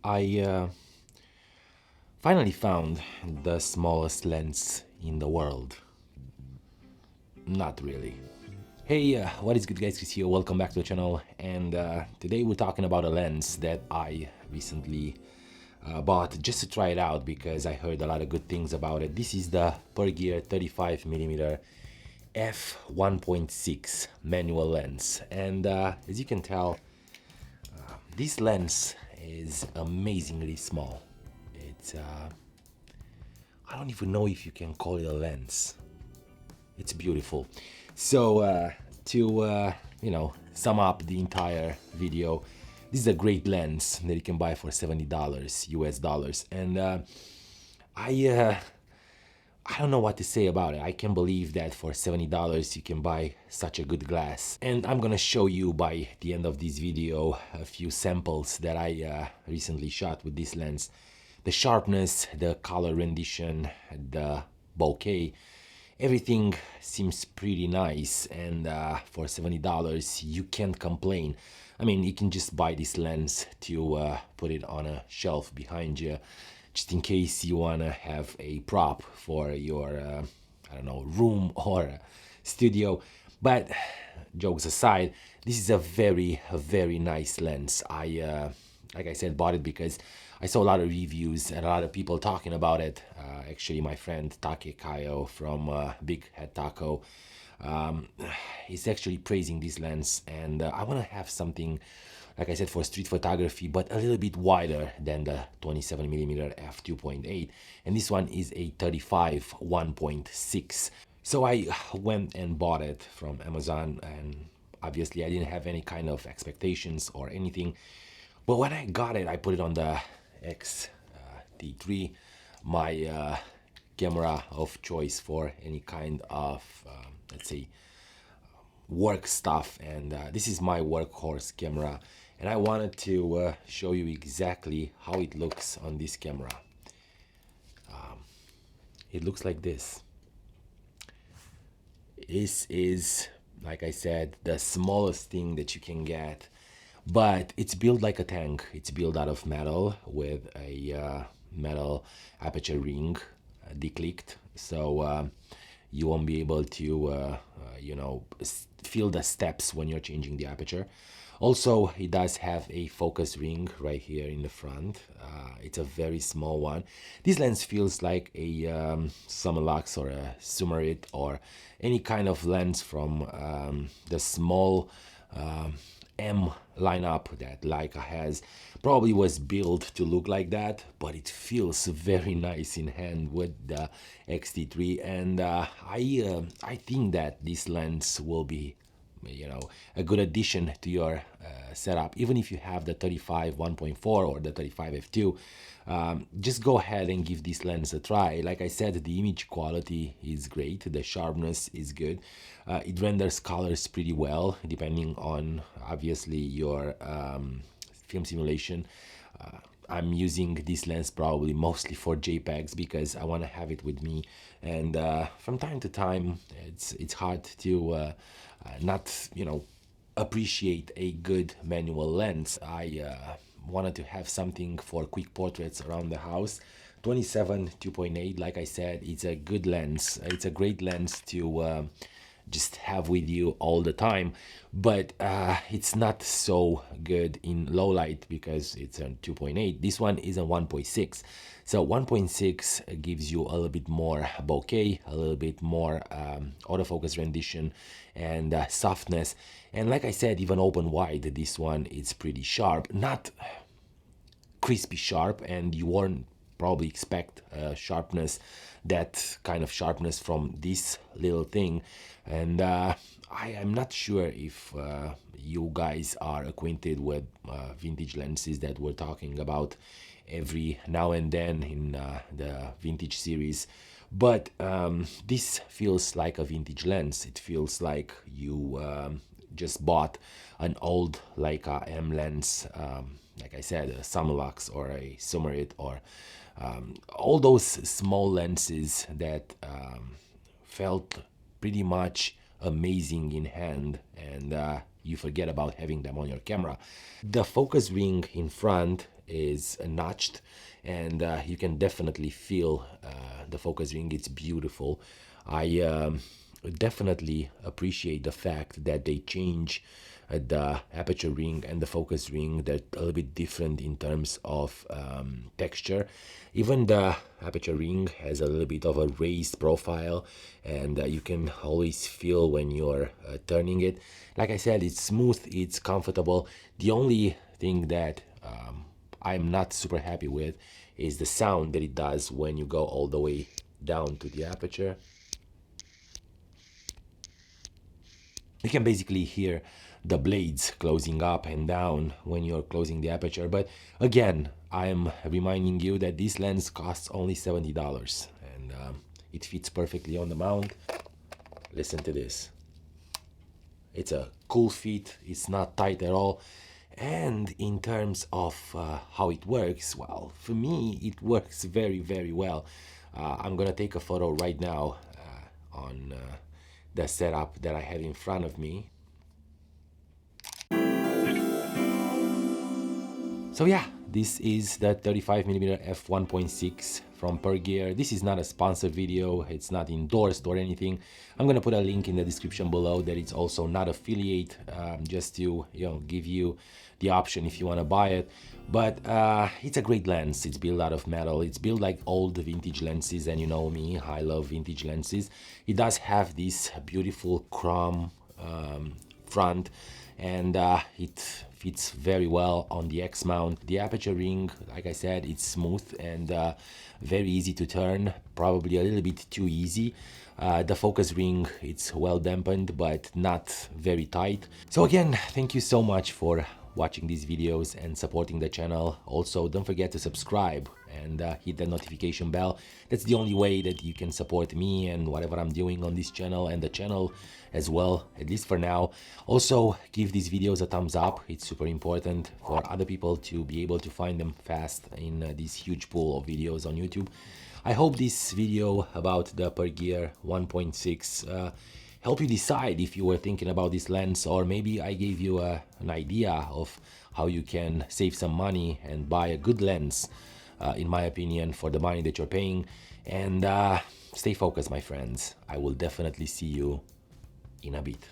I finally found the smallest lens in the world. Not really. Hey, what is good guys, Chris here, welcome back to the channel, and today we're talking about a lens that I recently bought just to try it out because I heard a lot of good things about it. This is the PERGEAR 35mm F1.6 manual lens, and as you can tell, this lens is amazingly small. It's I don't even know if you can call it a lens. It's beautiful. So to sum up the entire video, this is a great lens that you can buy for $70 US dollars, and I don't know what to say about it. I can't believe that for $70 you can buy such a good glass. And I'm gonna show you by the end of this video a few samples that I recently shot with this lens. The sharpness, the color rendition, the bokeh, everything seems pretty nice, and for $70 you can't complain. I mean, you can just buy this lens to put it on a shelf behind you, just in case you wanna have a prop for your I don't know, room or studio. But jokes aside, this is a very nice lens. I like I said, bought it because I saw a lot of reviews and a lot of people talking about it. Actually, my friend Take Kayo from Big Head Taco is actually praising this lens, and I want to have something, like I said, for street photography, but a little bit wider than the 27mm f2.8, and this one is a 35 1.6. So I went and bought it from Amazon, and obviously I didn't have any kind of expectations or anything, but when I got it, I put it on the XT3, my camera of choice for any kind of let's say work stuff, and this is my workhorse camera, and I wanted to show you exactly how it looks on this camera. It looks like this. This is, like I said, the smallest thing that you can get, but it's built like a tank. It's built out of metal with a metal aperture ring declicked, so you won't be able to feel the steps when you're changing the aperture. Also, it does have a focus ring right here in the front. It's a very small one. This lens feels like a Summilux or a Summarit or any kind of lens from the small M lineup that Leica has. Probably was built to look like that, but it feels very nice in hand with the XT3, and I think that this lens will be, a good addition to your setup. Even if you have the 35 1.4 or the 35 f2, just go ahead and give this lens a try. Like I said, the image quality is great, the sharpness is good, it renders colors pretty well depending on obviously your film simulation. I'm using this lens probably mostly for JPEGs because I want to have it with me, and from time to time it's hard to not appreciate a good manual lens. I wanted to have something for quick portraits around the house. 27 2.8, like I said, it's a good lens. It's a great lens to just have with you all the time, but it's not so good in low light because it's a 2.8. This one is a 1.6, so 1.6 gives you a little bit more bokeh, a little bit more autofocus rendition and softness, and like I said, even open wide, this one is pretty sharp, not crispy sharp, and you won't probably expect sharpness, that kind of sharpness from this little thing. And I am not sure if you guys are acquainted with vintage lenses that we're talking about every now and then in the vintage series, but this feels like a vintage lens. It feels like you just bought an old Leica M lens, like I said, a Summilux or a Summarit, or all those small lenses that felt pretty much amazing in hand, and you forget about having them on your camera. The focus ring in front is notched, and you can definitely feel the focus ring. It's beautiful. I definitely appreciate the fact that they change the aperture ring and the focus ring. They're a little bit different in terms of texture. Even the aperture ring has a little bit of a raised profile, and you can always feel when you're turning it. Like I said, it's smooth, it's comfortable. The only thing that I'm not super happy with is the sound that it does when you go all the way down to the aperture. You can basically hear the blades closing up and down when you're closing the aperture. But again, I'm reminding you that this lens costs only $70, and it fits perfectly on the mount. Listen to this. It's a cool fit, it's not tight at all. And in terms of how it works, well, for me, it works very, very well. I'm gonna take a photo right now on the setup that I have in front of me. So yeah, this is the 35mm F1.6 from PERGEAR. This is not a sponsored video, it's not endorsed or anything. I'm gonna put a link in the description below that it's also not affiliate, just to give you the option if you want to buy it. But it's a great lens. It's built out of metal. It's built like old vintage lenses, and you know me, I love vintage lenses. It does have this beautiful chrome front, and it fits very well on the X mount. The aperture ring, like I said, it's smooth and very easy to turn, probably a little bit too easy. The focus ring, it's well dampened but not very tight. So again, thank you so much for watching these videos and supporting the channel. Also, don't forget to subscribe and hit the notification bell. That's the only way that you can support me and whatever I'm doing on this channel, and the channel as well, at least for now. Also, give these videos a thumbs up. It's super important for other people to be able to find them fast in this huge pool of videos on YouTube. I hope this video about the PERGEAR 1.6 help you decide if you were thinking about this lens, or maybe I gave you an idea of how you can save some money and buy a good lens, in my opinion, for the money that you're paying. And stay focused, my friends. I will definitely see you in a bit.